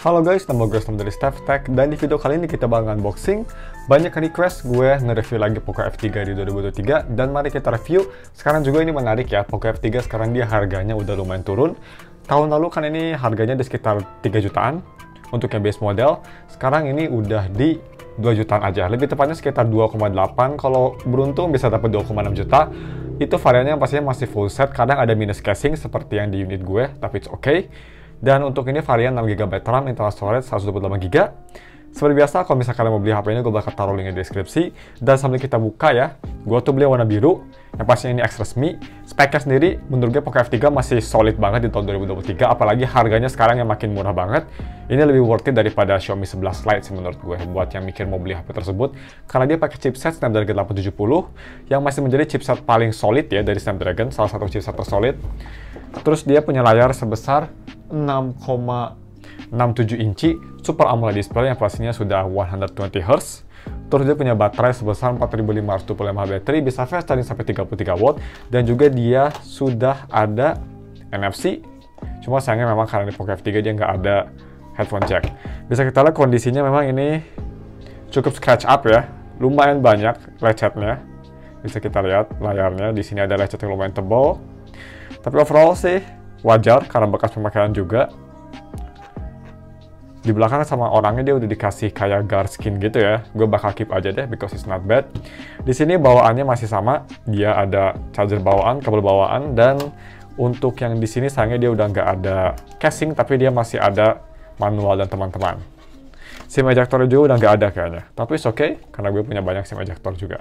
Halo guys, nama gue Sam dari Steph Tech, dan di video kali ini kita bakal unboxing. Banyak request gue nge-review lagi Poco F3 di 2023, dan mari kita review. Sekarang juga ini menarik ya, Poco F3 sekarang dia harganya udah lumayan turun. Tahun lalu kan ini harganya di sekitar 3 jutaan untuk yang base model. Sekarang ini udah di 2 jutaan aja, lebih tepatnya sekitar 2,8. Kalau beruntung bisa dapat 2,6 juta. Itu variannya pastinya masih full set, kadang ada minus casing seperti yang di unit gue, tapi it's okay. Dan untuk ini varian 6GB RAM, internal storage 128GB. Seperti biasa, kalau misalnya kalian mau beli HP ini, gue bakal taruh linknya di deskripsi. Dan sambil kita buka ya, gue tuh beli warna biru, yang pastinya ini X resmi. Speknya sendiri, menurut gue Poco F3 masih solid banget di tahun 2023, apalagi harganya sekarang yang makin murah banget. Ini lebih worth it daripada Xiaomi 11 Lite sih menurut gue, buat yang mikir mau beli HP tersebut. Karena dia pakai chipset Snapdragon 870, yang masih menjadi chipset paling solid ya dari Snapdragon, salah satu chipset tersolid. Terus dia punya layar sebesar 6,67 inci Super AMOLED display yang pastinya sudah 120Hz. Terus dia punya baterai sebesar 4525 mAh baterai, bisa fast charging sampai 33 watt, dan juga dia sudah ada NFC. Cuma sayangnya memang karena di Poco F3 dia nggak ada headphone jack. Bisa kita lihat kondisinya memang ini cukup scratch up ya, lumayan banyak lecetnya. Bisa kita lihat layarnya, di sini ada lecet yang lumayan tebal. Tapi overall sih wajar karena bekas pemakaian juga. Di belakang sama orangnya dia udah dikasih kayak guard skin gitu ya. Gue bakal keep aja deh because it's not bad. Di sini bawaannya masih sama. Dia ada charger bawaan, kabel bawaan, dan untuk yang di sini sayangnya dia udah nggak ada casing, tapi dia masih ada manual dan teman-teman. SIM ejector juga udah nggak ada kayaknya. Tapi it's okay karena gue punya banyak SIM ejector juga.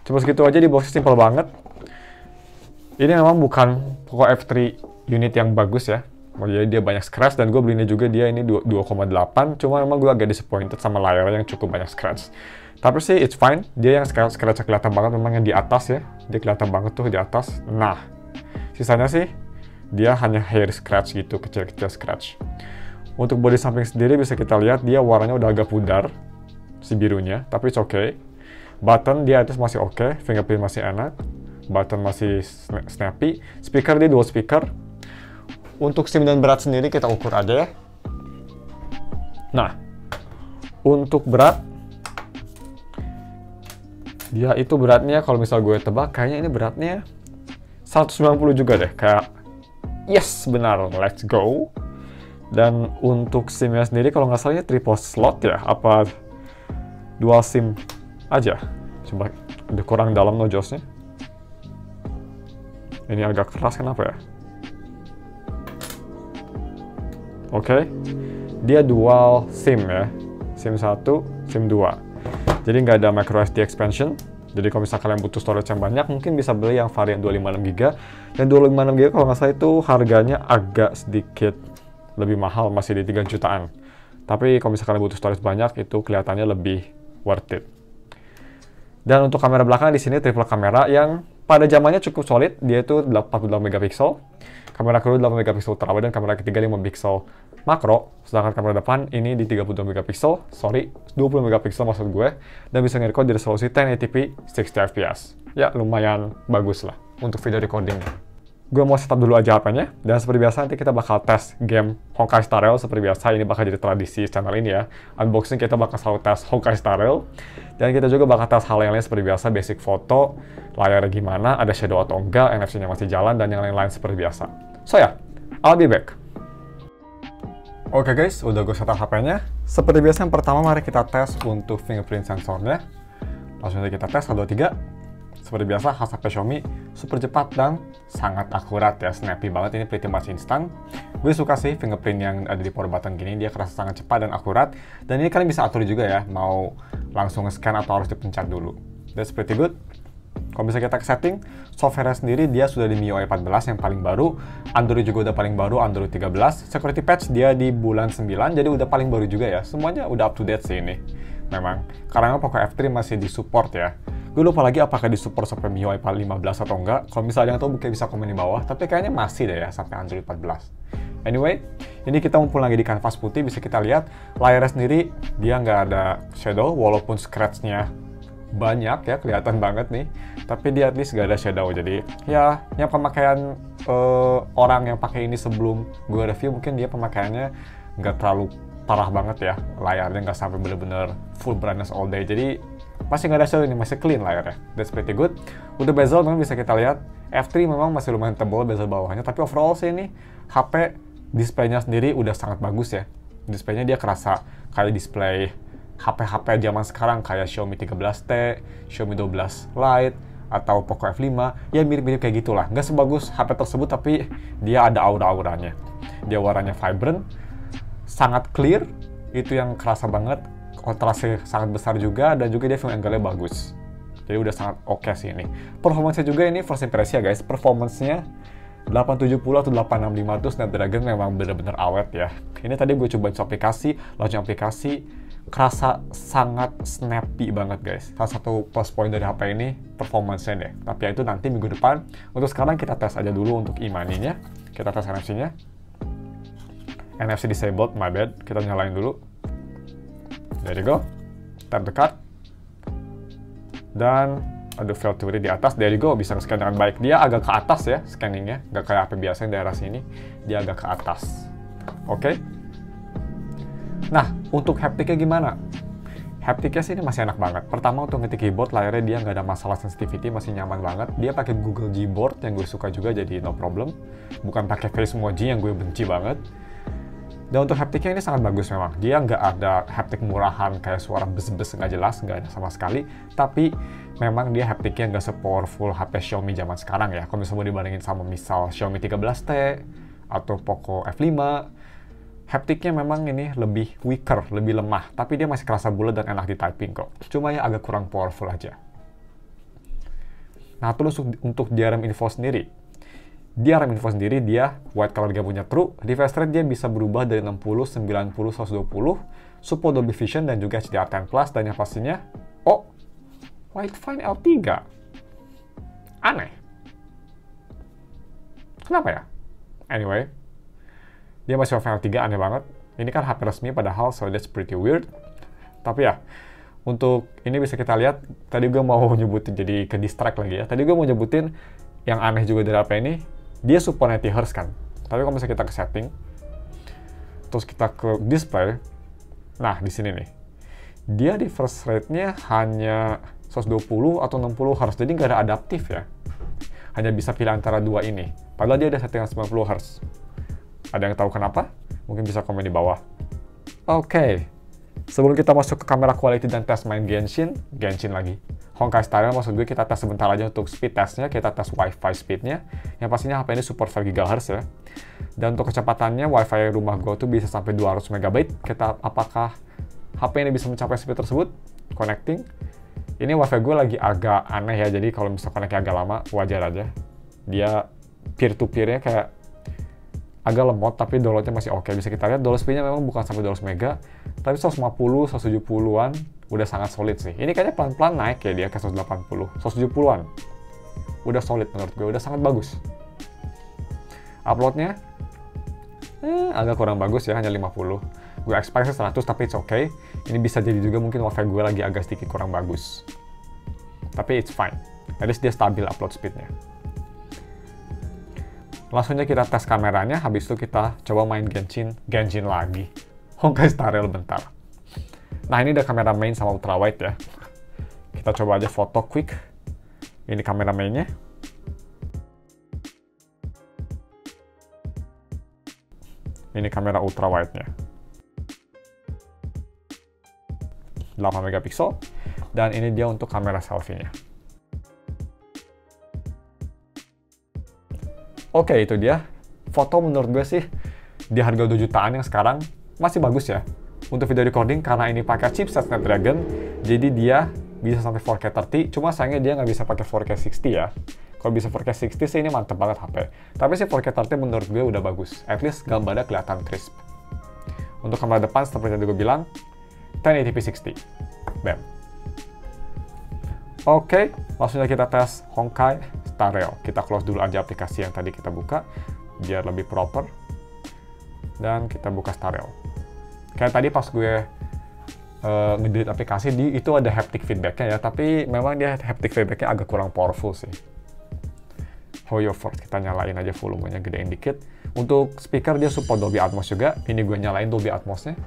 Cuma segitu aja, di boxnya simple banget. Ini memang bukan Poco F3 unit yang bagus ya, jadi dia banyak scratch, dan gue belinya juga dia ini 2,8. Cuma memang gue agak disappointed sama layarnya yang cukup banyak scratch. Tapi sih it's fine, dia yang scratch kelihatan banget memang yang di atas ya, dia kelihatan banget tuh di atas. Nah, sisanya sih dia hanya hair scratch gitu, kecil-kecil scratch. Untuk bodi samping sendiri bisa kita lihat dia warnanya udah agak pudar, si birunya, tapi it's okay. Button dia atas masih oke, fingerprint masih enak. Button masih snappy. Speaker dia dual speaker. Untuk SIM dan berat sendiri kita ukur aja ya. Nah, untuk berat, dia itu beratnya kalau misal gue tebak kayaknya ini beratnya 190 juga deh. Kayak yes, benar, let's go. Dan untuk SIM-nya sendiri kalau nggak salahnya triple slot ya, apa dual SIM aja. Coba lebih kurang dalam nojosnya. Ini agak keras, kenapa ya? Oke, dia dual SIM ya, SIM 1, SIM 2. Jadi nggak ada micro SD expansion. Jadi kalau misalnya kalian butuh storage yang banyak, mungkin bisa beli yang varian 256GB. Dan 256GB kalau nggak salah itu harganya agak sedikit lebih mahal, masih di 3 jutaan. Tapi kalau misalnya kalian butuh storage banyak, itu kelihatannya lebih worth it. Dan untuk kamera belakang di sini triple kamera yang pada zamannya cukup solid. Dia itu 48 MP. Kamera kedua 8 MP ultrawide, dan kamera ketiga 5 MP makro. Sedangkan kamera depan ini di 32 MP, 20 MP maksud gue, dan bisa nge-record di resolusi 1080p 60 fps. Ya lumayan bagus lah untuk video recording. Gue mau setup dulu aja HP-nya, dan seperti biasa nanti kita bakal tes game Honkai Star Rail. Seperti biasa ini bakal jadi tradisi channel ini ya. Unboxing kita bakal selalu tes Honkai Star Rail, dan kita juga bakal tes hal yang lain seperti biasa, basic foto, layarnya gimana, ada shadow atau enggak, NFC-nya masih jalan, dan yang lain-lain seperti biasa. So ya, I'll be back. Oke guys, udah gue setup HP-nya. Seperti biasa yang pertama mari kita tes untuk fingerprint sensornya. Langsung aja kita tes, 1, 2, 3. Seperti biasa, khas HP Xiaomi, super cepat dan sangat akurat ya, snappy banget, ini pretty much instant. Gue suka sih fingerprint yang ada di power button gini, dia kerasa sangat cepat dan akurat. Dan ini kalian bisa atur juga ya, mau langsung nge-scan atau harus dipencet dulu. That's pretty good. Kalau bisa kita ke setting, software sendiri dia sudah di MIUI 14 yang paling baru, Android juga udah paling baru, Android 13. Security patch dia di bulan 9, jadi udah paling baru juga ya. Semuanya udah up to date sih ini. Memang, karena Poco F3 masih disupport ya. Gue lupa lagi apakah disupport sampai MIUI 15 atau enggak. Kalau misalnya yang tahu mungkin bisa komen di bawah, tapi kayaknya masih deh ya sampai Android 14. Anyway, ini kita mumpung lagi di kanvas putih, bisa kita lihat layarnya sendiri dia nggak ada shadow, walaupun scratch-nya banyak ya, kelihatan banget nih, tapi dia at least gak ada shadow. Jadi ya yang pemakaian orang yang pakai ini sebelum gue review, mungkin dia pemakaiannya nggak terlalu parah banget ya, layarnya nggak sampai bener-bener full brightness all day, jadi masih nggak ada shadow ini, masih clean layarnya. That's pretty good. Untuk bezel memang bisa kita lihat, F3 memang masih lumayan tebal bezel bawahnya, tapi overall sih ini HP displaynya sendiri udah sangat bagus ya. Displaynya dia kerasa kayak display HP-HP zaman sekarang kayak Xiaomi 13T, Xiaomi 12 Lite, atau Poco F5, ya mirip-mirip kayak gitulah. Nggak sebagus HP tersebut, tapi dia ada aura-auranya. Dia warnanya vibrant, sangat clear, itu yang kerasa banget. Kontrasnya sangat besar juga, dan juga dia film angle-nya bagus. Jadi udah sangat oke sih ini. Performance-nya juga ini first impression ya guys. Performance-nya 870 atau 865 itu Snapdragon memang bener-bener awet ya. Ini tadi gue coba aplikasi, launching aplikasi, kerasa sangat snappy banget guys. Salah satu plus point dari HP ini performance-nya deh. Tapi ya itu nanti minggu depan. Untuk sekarang kita tes aja dulu untuk e-money-nya. Kita tes NFC-nya. NFC disabled, my bad. Kita nyalain dulu. There you go. Tap the card. Dan ada field to read di atas. There you go. Bisa nge-scan dengan baik. Dia agak ke atas ya scanningnya. Nggak kayak HP biasa yang daerah sini. Dia agak ke atas. Oke. Nah, untuk haptiknya gimana? Haptiknya sih ini masih enak banget. Pertama untuk ngetik keyboard, layarnya dia nggak ada masalah sensitivity, masih nyaman banget. Dia pakai Google Gboard yang gue suka juga, jadi no problem. Bukan pakai Face Emoji yang gue benci banget. Dan untuk haptiknya ini sangat bagus memang. Dia nggak ada haptik murahan kayak suara bes-bes nggak jelas, nggak ada sama sekali. Tapi memang dia haptiknya nggak se-powerful HP Xiaomi zaman sekarang ya. Kalau misalnya mau dibandingin sama misal Xiaomi 13T atau Poco F5, haptiknya memang ini lebih weaker, lebih lemah. Tapi dia masih kerasa bulat dan enak di typing kok. Cuma ya agak kurang powerful aja. Nah terus untuk DRM info sendiri. DRM info sendiri dia white color dia punya true, refresh rate dia bisa berubah dari 60, 90, 120, support Dolby Vision dan juga HDR10+, dan yang pastinya, oh, Widefine L3. Aneh. Kenapa ya? Anyway, dia masih Widefine L3, aneh banget. Ini kan HP resmi padahal, so that's pretty weird. Tapi ya, untuk ini bisa kita lihat, tadi gue mau nyebutin jadi ke distract lagi ya. Tadi gue mau nyebutin yang aneh juga dari HP ini, dia support 90 Hz kan. Tapi kalau misalnya kita ke setting, terus kita ke display, nah di sini nih, dia refresh rate-nya hanya 120 atau 60 Hz, jadi nggak ada adaptif ya. Hanya bisa pilih antara dua ini. Padahal dia ada settingan 90 Hz. Ada yang tahu kenapa? Mungkin bisa komen di bawah. Oke. Sebelum kita masuk ke kamera quality dan tes main Genshin lagi. Honkai Star Rail maksud gue kita tes sebentar aja untuk speed testnya, kita tes Wi-Fi speednya. Yang pastinya HP ini support 5 GHz ya. Dan untuk kecepatannya Wi-Fi rumah gue tuh bisa sampai 200 MB. Apakah HP ini bisa mencapai speed tersebut? Connecting. Ini Wi-Fi gue lagi agak aneh ya, jadi kalau misalnya connect agak lama, wajar aja. Dia peer-to-peer-nya kayak agak lemot, tapi downloadnya masih oke. Bisa kita lihat download speed-nya memang bukan sampai 200 MB, tapi 150, 170-an udah sangat solid sih. Ini kayaknya pelan-pelan naik ya dia ke 180, 170-an. Udah solid menurut gue, udah sangat bagus. Uploadnya agak kurang bagus ya, hanya 50. Gue expect 100, tapi it's okay. Ini bisa jadi juga mungkin Wi-Fi gue lagi agak sedikit kurang bagus. Tapi it's fine. At least dia stabil upload speed-nya. Langsungnya kita tes kameranya, habis itu kita coba main Genshin lagi. Honkai Star Rail bentar. Nah ini udah kamera main sama ultrawide ya. Kita coba aja foto quick. Ini kamera mainnya. Ini kamera ultrawide-nya. 8 megapiksel. Dan ini dia untuk kamera selfie-nya. Oke, itu dia. Foto menurut gue sih, di harga 2 jutaan yang sekarang, masih bagus ya. Untuk video recording, karena ini pakai chipset Snapdragon, jadi dia bisa sampai 4K 30, cuma sayangnya dia nggak bisa pakai 4K 60 ya. Kalau bisa 4K 60 sih ini mantep banget HP. Tapi sih 4K 30 menurut gue udah bagus. At least gambarnya kelihatan crisp. Untuk kamera depan, seperti yang gue bilang, 1080p 60. Bam. Oke, langsung aja kita tes Honkai Star Rail. Kita close dulu aja aplikasi yang tadi kita buka, biar lebih proper. Dan kita buka Star Rail. Kayak tadi pas gue nge-delete aplikasi, itu ada haptic feedback-nya ya, tapi memang dia haptic feedback-nya agak kurang powerful sih. Hoverboard, kita nyalain aja volumenya, gedein dikit. Untuk speaker dia support Dolby Atmos juga, ini gue nyalain Dolby Atmos-nya.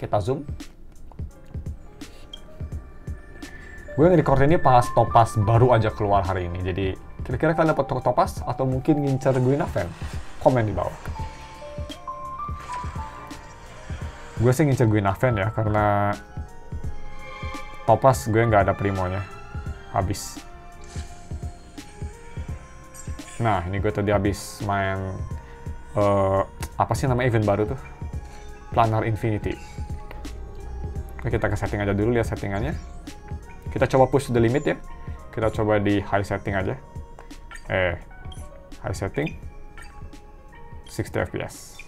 Kita zoom. Gue nge-record ini pas Topaz baru aja keluar hari ini. Jadi kira-kira kalian dapat Topaz atau mungkin ngincer Guinevere? Komen di bawah. Gue sih ngincer Guinevere ya, karena Topaz gue nggak ada primonya. Habis. Nah, ini gue tadi habis main apa sih nama event baru tuh? Planar Infinity. Oke, kita ke setting aja dulu, lihat settingannya. Kita coba push the limit ya. Kita coba di high setting aja. High setting 60 fps.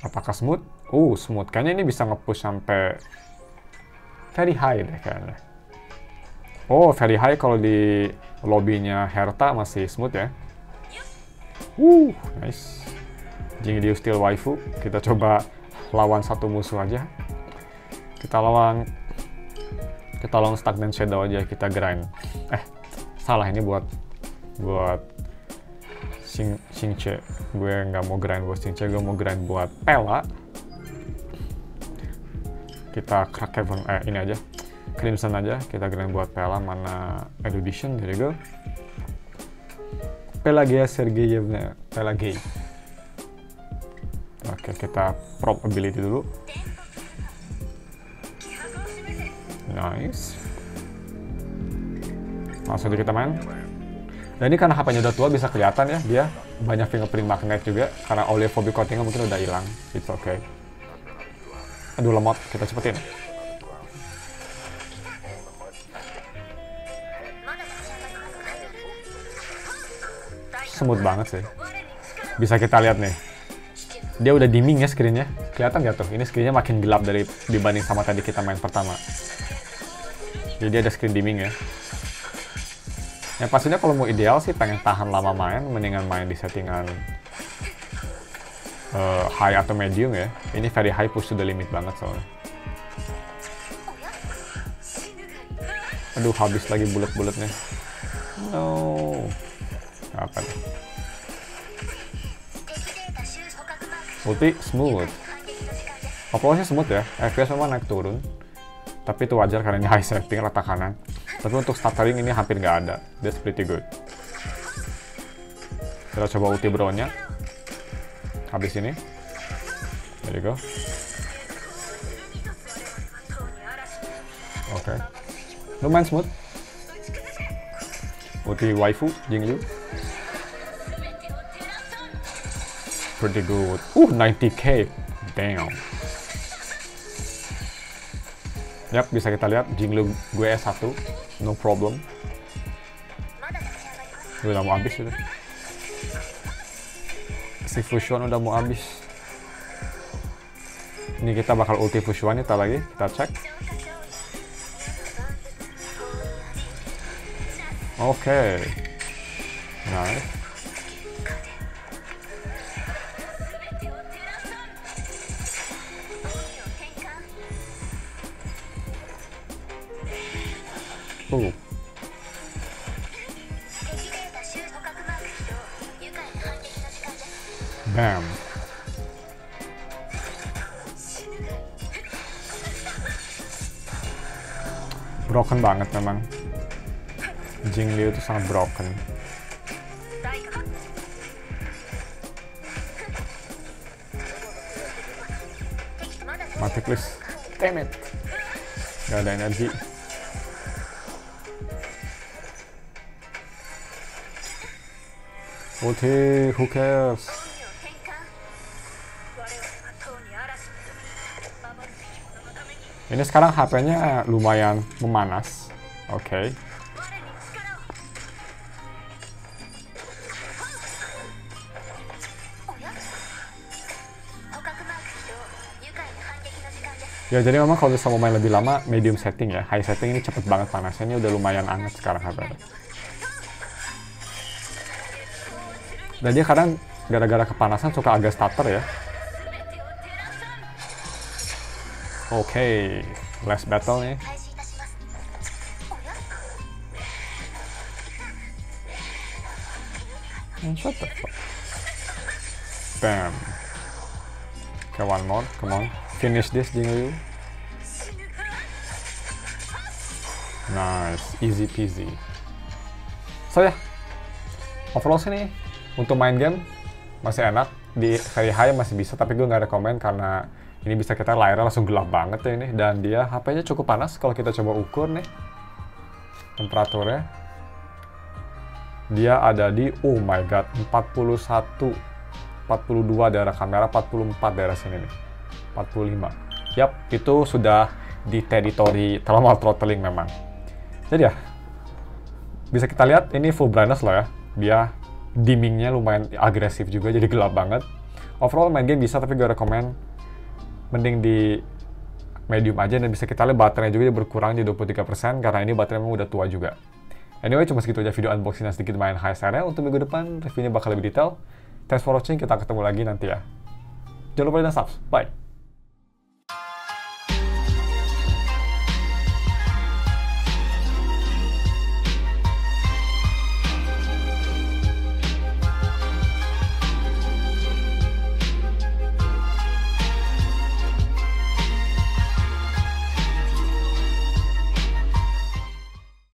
Apakah smooth? Smooth. Kayaknya ini bisa nge-push sampai very high deh kayaknya. Very high kalau di lobbynya Herta masih smooth ya. Nice. Jingliu still waifu. Kita coba lawan satu musuh aja. Kita lawan Stagnant Shadow aja, kita grind. Salah, ini buat Xingqiu. Gue nggak mau grind buat Xingqiu, gue mau grind buat Pela. Kita crack Cavern, ini aja. Crimson aja, kita grind buat Pela. Mana Erudition, there you go. Pelagia Sergeyevna, Pelagei. Oke, kita prop ability dulu. Nice. Langsung kita main. Dan ini karena HP-nya udah tua bisa kelihatan ya, dia banyak fingerprint magnet juga karena oleophobic coating-nya mungkin udah hilang. It's okay. Aduh, lemot, kita cepetin. Smooth banget sih. Bisa kita lihat nih. Dia udah dimming ya screen-nya. Kelihatan nggak tuh? Ini screen-nya makin gelap dibanding sama tadi kita main pertama. Jadi ada screen dimming ya. Yang pastinya kalau mau ideal sih pengen tahan lama main, mendingan main di settingan high atau medium ya. Ini very high, push to the limit banget soalnya. Aduh, habis lagi bullet-bulletnya. No. Apa deh. Ulti smooth. Apalagi smooth ya. FPS memang naik turun. Tapi itu wajar karena ini high setting rata kanan. Tapi untuk stuttering ini hampir nggak ada. That's pretty good. Kita coba ulti brown-nya. Habis ini. There you go. Oke. Lumayan smooth. Ulti waifu, Jingliu. Pretty good. 90k. Damn. Yap, bisa kita lihat Jingliu gue S1. No problem. Udah mau habis itu. Si Fusion udah mau habis. Ini kita bakal ulti Fusion kita lagi. Kita cek. Oke. Nice. Bam. Broken banget memang. Jingliu itu sangat broken. Mati please. Damn it. Gak ada energi. Ulti, who cares? Ini sekarang HP-nya lumayan memanas. Oke. Ya, jadi memang kalau bisa mau main lebih lama, medium setting ya. High setting ini cepet banget panasnya. Ini udah lumayan anget sekarang HP-nya. Dan dia kadang gara-gara kepanasan suka agak stutter ya. Oke, last battle nih. Shut the fuck. Bam. Okay, one more, come on. Finish this, Jingliu. Nice, easy peasy. So ya, overall sih nih, untuk main game masih enak. Di very high masih bisa, tapi gue nggak rekomen karena ini bisa kita layarnya langsung gelap banget ya ini. Dan dia HP-nya cukup panas kalau kita coba ukur nih. Temperaturnya. Dia ada di, oh my god, 41, 42 daerah kamera, 44 daerah sini nih. 45. Yap, itu sudah di teritori thermal throttling memang. Jadi ya, bisa kita lihat ini full brightness loh ya. Dia dimmingnya lumayan agresif juga, jadi gelap banget. Overall main game bisa, tapi gue rekomen mending di medium aja. Dan bisa kita lihat baterainya juga berkurang di 23% karena ini baterai memang udah tua juga. Anyway, cuma segitu aja video unboxing dan sedikit main HSR-nya. Untuk minggu depan, reviewnya bakal lebih detail. Thanks for watching, kita ketemu lagi nanti ya. Jangan lupa dan subscribe. Bye!